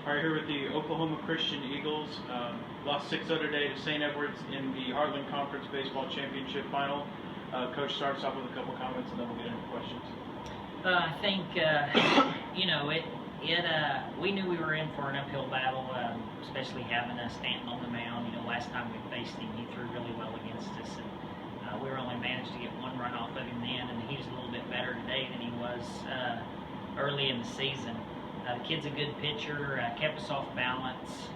All right, here with the Oklahoma Christian Eagles. Lost 6-0 today to St. Edwards in the Heartland Conference Baseball Championship Final. Coach starts off with a couple comments, and then we'll get into questions. I think, we knew we were in for an uphill battle, especially having Stanton on the mound. Last time we faced him, he threw really well against us, and we were only managed to get one run off of him then, and he was a little bit better today than he was early in the season. The kid's a good pitcher, kept us off balance.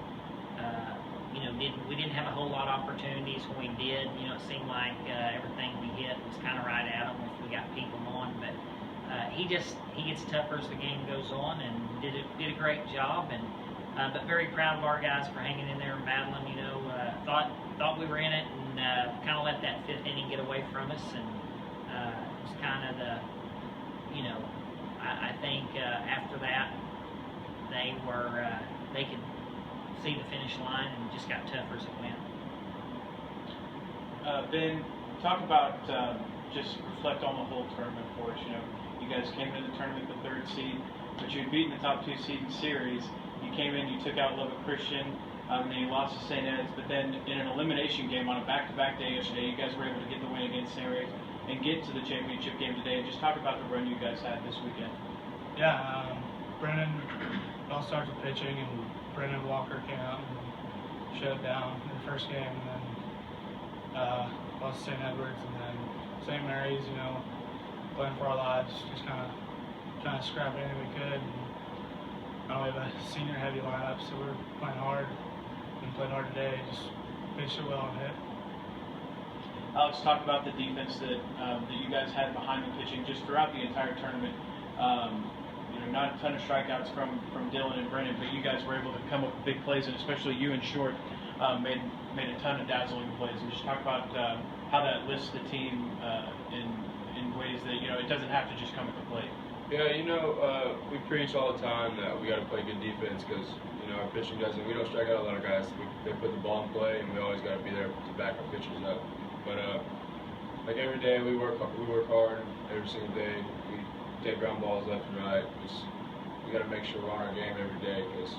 We didn't have a whole lot of opportunities. When we did, it seemed like everything we hit was kind of right at him if we got people on. But he gets tougher as the game goes on, and did a great job. And but very proud of our guys for hanging in there and battling. Thought we were in it, and kind of let that fifth inning get away from us. And it was kind of the, I think after that, they could see the finish line and just got tougher as it went. Ben, talk about just reflect on the whole tournament for us. You guys came into the tournament the third seed, but you had beaten the top 2 seed in series. You came in, you took out Lubbock Christian, and then you lost to St. Ed's. But then in an elimination game on a back-to-back day yesterday, you guys were able to get the win against St. Ed's and get to the championship game today. And just talk about the run you guys had this weekend. Yeah, Brennan, it all starts with pitching, and Brennan Walker came out and shut it down in the first game, and then lost to St. Edwards, and then St. Mary's, playing for our lives, just kind of trying to scrap anything we could. And, we have a senior-heavy lineup, so we're playing hard, and played hard today, just pitched it well and hit. Alex, talk about the defense that you guys had behind the pitching just throughout the entire tournament. Not a ton of strikeouts from Dylan and Brennan, but you guys were able to come up with big plays, and especially you and Short made a ton of dazzling plays. And just talk about how that lifts the team in ways that it doesn't have to just come at the plate. Yeah, we preach all the time that we got to play good defense because our pitching doesn't. We don't strike out a lot of guys. They put the ball in play, and we always got to be there to back our pitchers up. But like every day, we work hard every single day. We take ground balls left and right. We got to make sure we're on our game every day because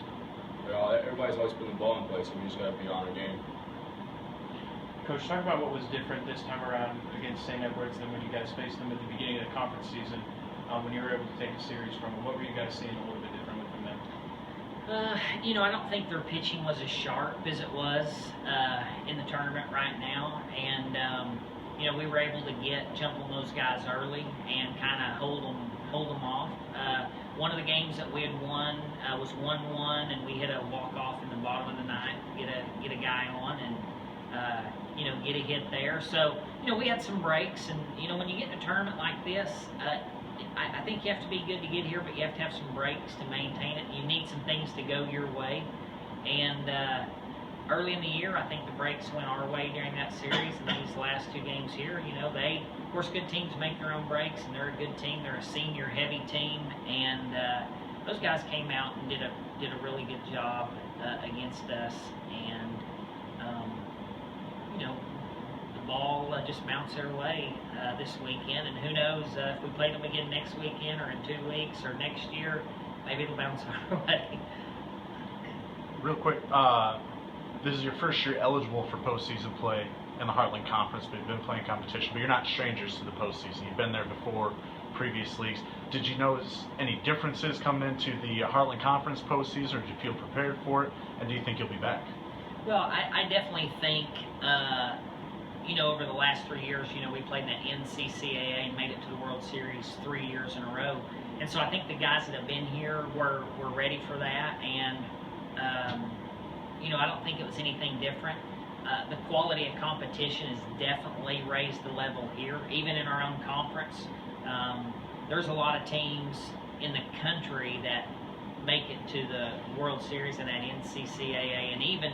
everybody's always putting the ball in play, so we just got to be on our game. Coach, talk about what was different this time around against St. Edwards than when you guys faced them at the beginning of the conference season, when you were able to take a series from them. What were you guys seeing a little bit differently from them? I don't think their pitching was as sharp as it was in the tournament right now, and we were able to jump on those guys early and kind of hold them off. One of the games that we had won was 1-1, and we hit a walk-off in the bottom of the ninth, get a guy on, and get a hit there. So we had some breaks, and when you get in a tournament like this, I think you have to be good to get here, but you have to have some breaks to maintain it. You need some things to go your way, and early in the year, I think the breaks went our way during that series, and these last 2 games here, of course, good teams make their own breaks, and they're a good team. They're a senior-heavy team, and those guys came out and did a really good job against us, and the ball just bounced their way this weekend, and who knows if we play them again next weekend or in 2 weeks or next year, maybe it'll bounce our way. Real quick, this is your first year eligible for postseason play in the Heartland Conference, but you've been playing competition, but you're not strangers to the postseason. You've been there before, previous leagues. Did you notice any differences coming into the Heartland Conference postseason, or did you feel prepared for it, and do you think you'll be back? Well, I definitely think, over the last 3 years, we played in the NCCAA and made it to the World Series 3 years in a row. And so I think the guys that have been here were ready for that, and I don't think it was anything different. The quality of competition has definitely raised the level here, even in our own conference. There's a lot of teams in the country that make it to the World Series and that NCCAA, and even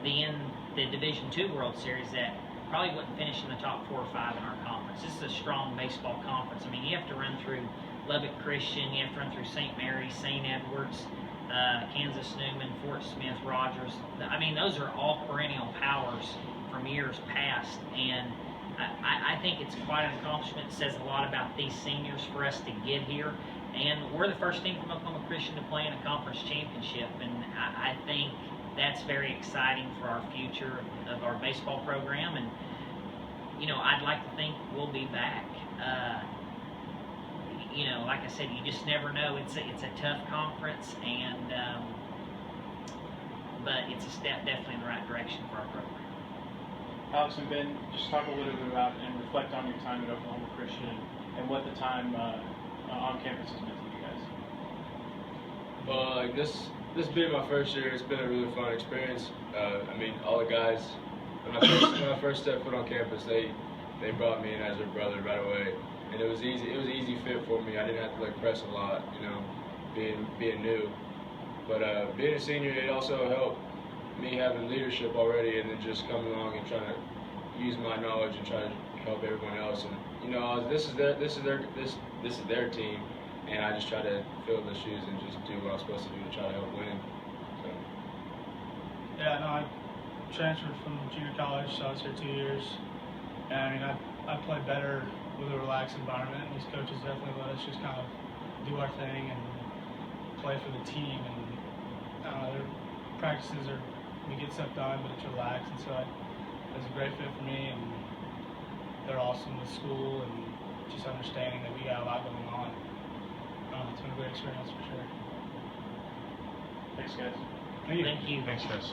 the Division II World Series that probably wouldn't finish in the top 4 or 5 in our conference. This is a strong baseball conference. I mean, you have to run through Lubbock Christian, you have to run through St. Mary's, St. Edwards, Kansas Newman, Fort Smith, Rogers. I mean, those are all perennial powers from years past, and I think it's quite an accomplishment. It says a lot about these seniors for us to get here, And we're the first team from Oklahoma Christian to play in a conference championship, and I think that's very exciting for our future of our baseball program. And I'd like to think we'll be back. Like I said, you just never know. It's a tough conference, and but it's a step definitely in the right direction for our program. Alex and Ben, just talk a little bit about and reflect on your time at Oklahoma Christian and what the time on campus has meant to you guys. Well, like this being my first year, it's been a really fun experience. I mean, all the guys, when I first stepped foot on campus, they brought me in as their brother right away, and it was easy. It was an easy fit for me. I didn't have to like press a lot, being new. But being a senior, it also helped me having leadership already, and then just coming along and trying to use my knowledge and try to help everyone else. And this is their team, and I just try to fill the shoes and just do what I'm supposed to do to try to help win. So. Yeah, no, I transferred from junior college, so I was here 2 years. And I mean, I play better with a relaxed environment. These coaches definitely let us just kind of do our thing and play for the team. And their practices are, we get stuff done, but it's relaxed. And so it's a great fit for me. And they're awesome with school and just understanding that we got a lot going on. It's been a great experience for sure. Thanks, guys. Thank you. Thank you. Thanks, guys.